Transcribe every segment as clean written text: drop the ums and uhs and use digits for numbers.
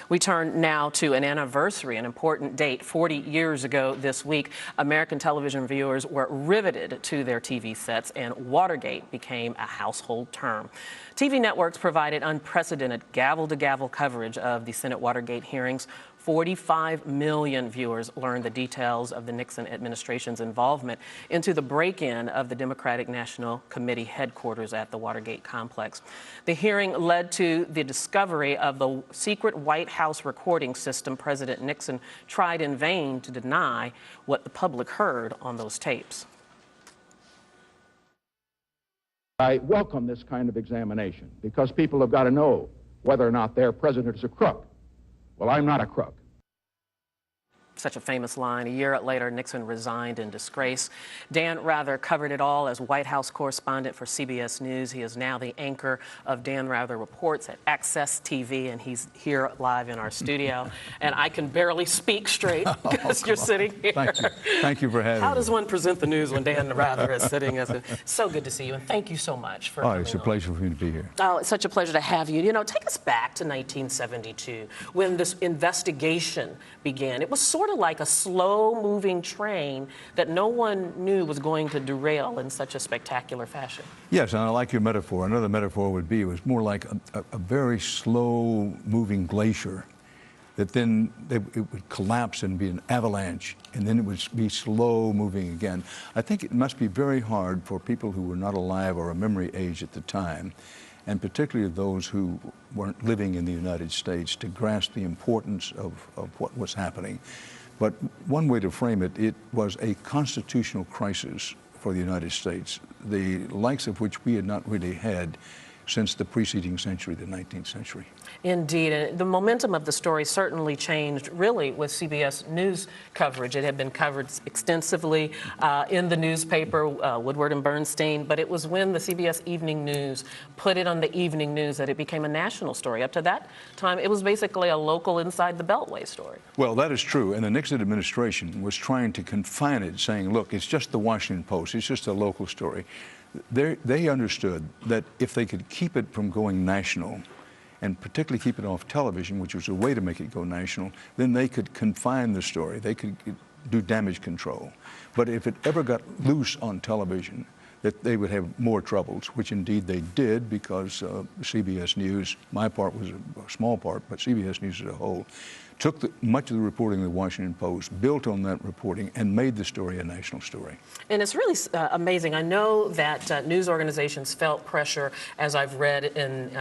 We turn now to an anniversary, an important date. 40 years ago this week, American television viewers were riveted to their TV sets, and Watergate became a household term. TV networks provided unprecedented gavel-to-gavel coverage of the Senate Watergate hearings. 45 million viewers learned the details of the Nixon administration's involvement into the break-in of the Democratic National Committee headquarters at the Watergate complex. The hearing led to the discovery of the secret White House recording system President Nixon tried in vain to deny what the public heard on those tapes. I welcome this kind of examination because people have got to know whether or not their president is a crook. Well, I'm not a crook. Such a famous line. A year later, Nixon resigned in disgrace. Dan Rather covered it all as White House correspondent for CBS News. He is now the anchor of Dan Rather Reports at Access TV, and he's here live in our studio. And I can barely speak straight because you're sitting here. Thank you. Thank you for having me. How does one present the news when Dan Rather is sitting? So good to see you, and thank you so much for coming. It's a pleasure for me to be here. Oh, it's such a pleasure to have you. You know, take us back to 1972 when this investigation began. It was sort of like a slow-moving train that no one knew was going to derail in such a spectacular fashion. Yes, and I like your metaphor. Another metaphor would be it was more like a very slow-moving glacier that then it would collapse and be an avalanche, and then it would be slow-moving again. I think it must be very hard for people who were not alive or a memory age at the time, and particularly those who weren't living in the United States, to grasp the importance of what was happening. But one way to frame it, it was a constitutional crisis for the United States, the likes of which we had not really had since the preceding century, the 19th century. Indeed, and the momentum of the story certainly changed really with CBS News coverage. It had been covered extensively in the newspaper, Woodward and Bernstein, but it was when the CBS Evening News put it on the evening news that it became a national story. Up to that time, it was basically a local inside the Beltway story. Well, that is true, and the Nixon administration was trying to confine it, saying, look, it's just the Washington Post, it's just a local story. They understood that if they could keep it from going national, and particularly keep it off television, which was a way to make it go national, then they could confine the story. They could do damage control. But if it ever got loose on television, that they would have more troubles, which indeed they did, because CBS News, my part was a small part, but CBS News as a whole, took much of the reporting of the Washington Post, built on that reporting, and made the story a national story. And it's really amazing. I know that news organizations felt pressure, as I've read in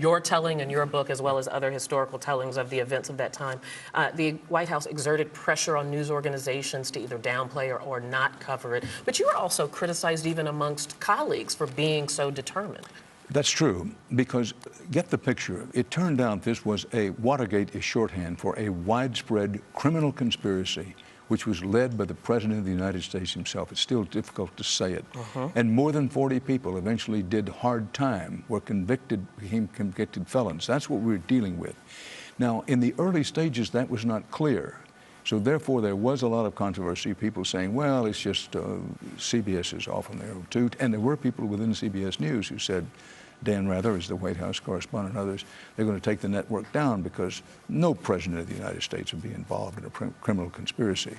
your telling in your book, as well as other historical tellings of the events of that time. The White House exerted pressure on news organizations to either downplay or not cover it. But you were also criticized even amongst colleagues for being so determined. That's true, because get the picture. It turned out this was Watergate is shorthand for a widespread criminal conspiracy which was led by the President of the United States himself. It's still difficult to say it. And more than 40 people eventually did hard time, were convicted, became convicted felons. That's what we're dealing with. Now, in the early stages, that was not clear. So therefore, there was a lot of controversy, people saying, well, it's just CBS is off on their own too. And there were people within CBS News who said, Dan Rather is the White House correspondent and others, they're going to take the network down because no president of the United States would be involved in a criminal conspiracy.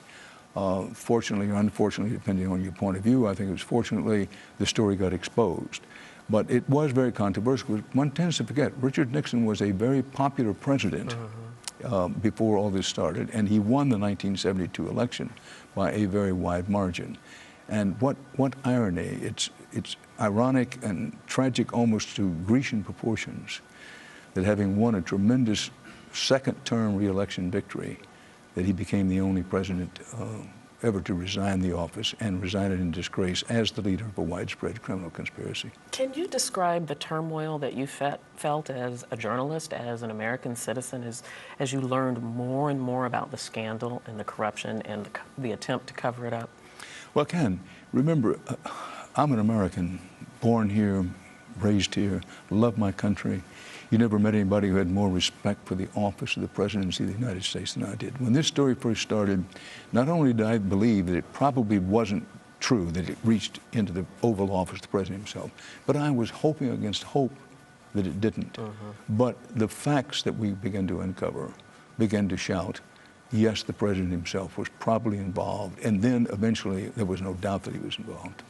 Fortunately or unfortunately, depending on your point of view, I think it was fortunately the story got exposed. But it was very controversial. One tends to forget, Richard Nixon was a very popular president before all this started, and he won the 1972 election by a very wide margin. And what irony, it's ironic and tragic almost to Grecian proportions that having won a tremendous second-term re-election victory, that he became the only president ever to resign the office, and resign it in disgrace as the leader of a widespread criminal conspiracy. Can you describe the turmoil that you felt as a journalist, as an American citizen, as you learned more and more about the scandal and the corruption and the attempt to cover it up? Well, Ken, remember, I'm an American, born here, raised here, love my country. You never met anybody who had more respect for the office of the presidency of the United States than I did. When this story first started, not only did I believe that it probably wasn't true that it reached into the Oval Office of the president himself, but I was hoping against hope that it didn't. But the facts that we began to uncover began to shout, yes, the president himself was probably involved, and then eventually there was no doubt that he was involved.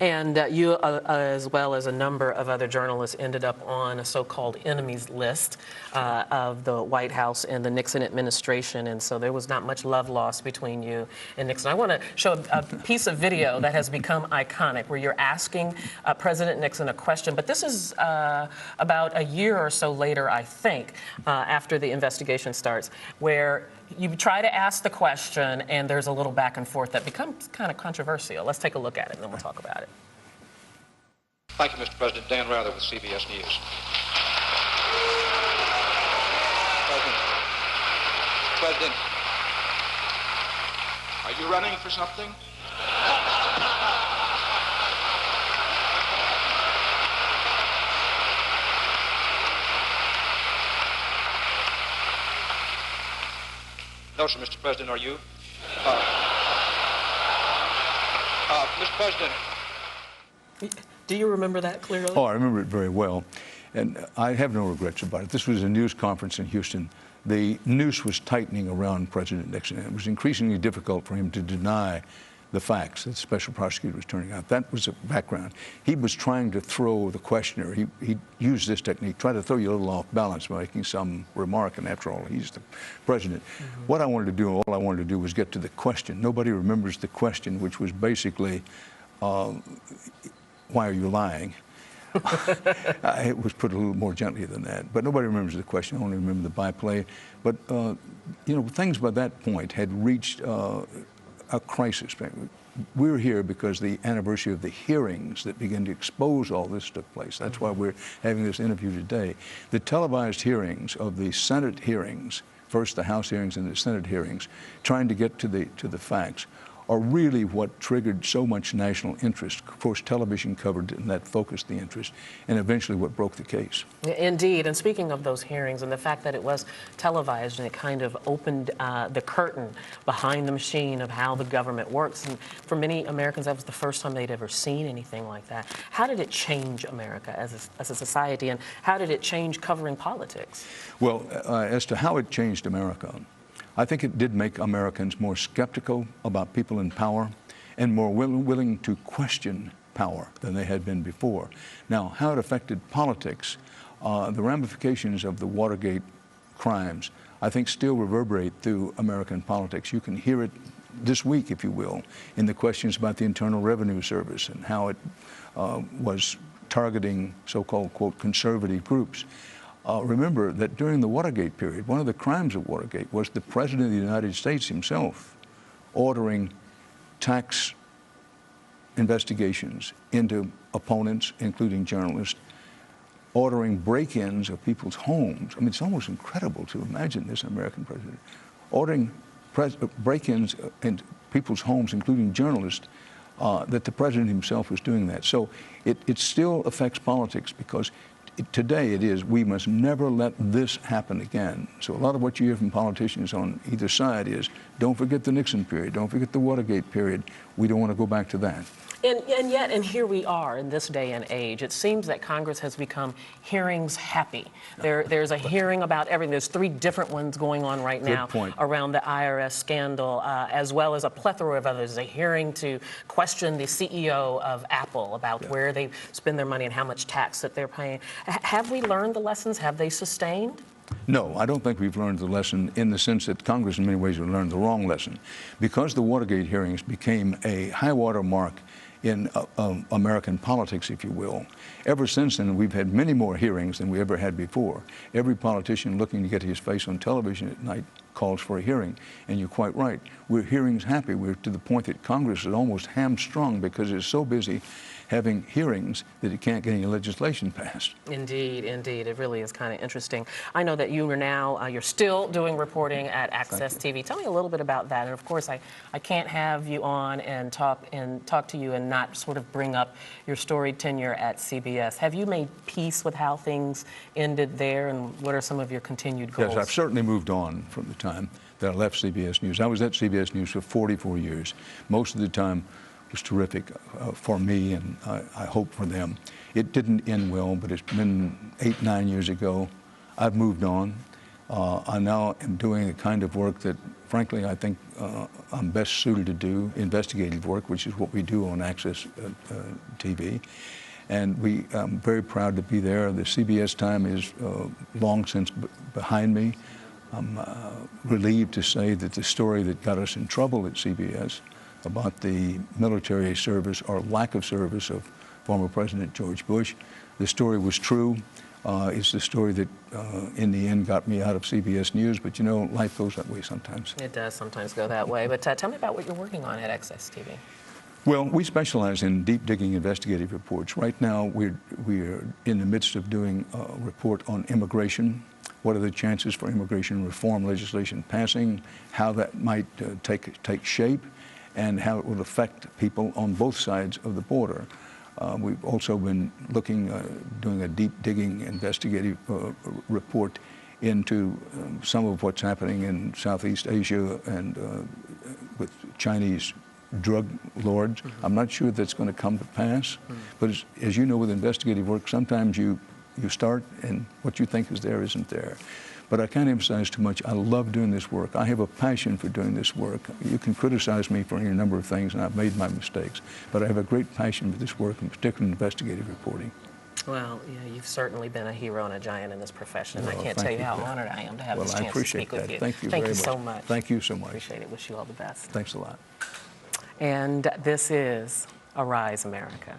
And you, as well as a number of other journalists, ended up on a so-called enemies list of the White House and the Nixon administration, and so there was not much love lost between you and Nixon. I want to show a piece of video that has become iconic, where you're asking President Nixon a question, but this is about a year or so later, I think, after the investigation starts, where you try to ask the question, and there's a little back and forth that becomes kind of controversial. Let's take a look at it, and then we'll talk about it. Thank you, Mr. President. Dan Rather with CBS News. President, are you running for something? No, sir, Mr. President, are you? Mr. President. Do you remember that clearly? Oh, I remember it very well, and I have no regrets about it. This was a news conference in Houston. The noose was tightening around President Nixon, and it was increasingly difficult for him to deny the facts that the special prosecutor was turning out. That was the background. He was trying to throw the questioner. He used this technique, try to throw you a little off balance by making some remark, and after all, he's the president. What I wanted to do, all I wanted to do was get to the question. Nobody remembers the question, which was basically, why are you lying? It was put a little more gently than that, but nobody remembers the question. I only remember the byplay. But, you know, things by that point had reached a crisis. We're here because the anniversary of the hearings that began to expose all this took place. That's why we're having this interview today. The televised hearings of the Senate hearings, first the House hearings and the Senate hearings, trying to get to the facts, are really what triggered so much national interest. Of course, television covered it, and that focused the interest, and eventually what broke the case. Indeed, and speaking of those hearings and the fact that it was televised, and it kind of opened the curtain behind the machine of how the government works, and for many Americans that was the first time they'd ever seen anything like that. How did it change America as a society, and how did it change covering politics? Well, as to how it changed America, I think it did make Americans more skeptical about people in power and more willing to question power than they had been before. Now, how it affected politics, the ramifications of the Watergate crimes, I think still reverberate through American politics. You can hear it this week, if you will, in the questions about the Internal Revenue Service and how it was targeting so-called, quote, conservative groups. Remember that during the Watergate period, one of the crimes of Watergate was the President of the United States himself ordering tax investigations into opponents, including journalists, ordering break-ins of people's homes. I mean, it's almost incredible to imagine this American president ordering break-ins into people's homes, including journalists, that the president himself was doing that. So it still affects politics because today it is, we must never let this happen again. So a lot of what you hear from politicians on either side is, don't forget the Nixon period, don't forget the Watergate period. We don't want to go back to that. And yet, and here we are in this day and age, it seems that Congress has become hearings happy. There's a hearing about everything. There's 3 different ones going on right now around the IRS scandal, as well as a plethora of others. A hearing to question the CEO of Apple about where they spend their money and how much tax that they're paying. Have we learned the lessons? Have they sustained? No, I don't think we've learned the lesson in the sense that Congress in many ways have learned the wrong lesson. Because the Watergate hearings became a high-water mark in American politics, if you will. Ever since then, we've had many more hearings than we ever had before. Every politician looking to get his face on television at night calls for a hearing. And you're quite right. We're hearings happy. We're to the point that Congress is almost hamstrung because it's so busy having hearings that it can't get any legislation passed. Indeed, indeed. It really is kind of interesting. I know that you are now, you're still doing reporting at Access TV. Tell me a little bit about that. And of course, I can't have you on and talk to you and not sort of bring up your storied tenure at CBS. Have you made peace with how things ended there, and what are some of your continued goals? Yes, I've certainly moved on from the time that I left CBS News. I was at CBS News for 44 years. Most of the time was terrific for me, and I hope for them. It didn't end well, but it's been 8, 9 years ago. I've moved on. I now am doing the kind of work that, frankly, I think I'm best suited to do, investigative work, which is what we do on Access TV. And I'm very proud to be there. The CBS time is long since behind me. I'm relieved to say that the story that got us in trouble at CBS about the military service or lack of service of former President George Bush, the story was true. It's the story that, in the end, got me out of CBS News. But, you know, life goes that way sometimes. It does sometimes go that way. But tell me about what you're working on at Access TV. Well, we specialize in deep digging investigative reports. Right now, we're in the midst of doing a report on immigration. What are the chances for immigration reform legislation passing, how that might take shape, and how it will affect people on both sides of the border. We've also been looking, doing a deep digging investigative report into some of what's happening in Southeast Asia and with Chinese drug lords. I'm not sure that's going to come to pass, but as you know, with investigative work, sometimes you start and what you think is there isn't there. But I can't emphasize too much. I love doing this work. I have a passion for doing this work. You can criticize me for any number of things, and I've made my mistakes, but I have a great passion for this work, and particularly investigative reporting. Well, yeah, you've certainly been a hero and a giant in this profession. Well, I can't tell you how honored I am to have this chance to speak with you. Thank you very much. Thank you so much. Thank you so much. Appreciate it. Wish you all the best. Thanks a lot. And this is Arise America.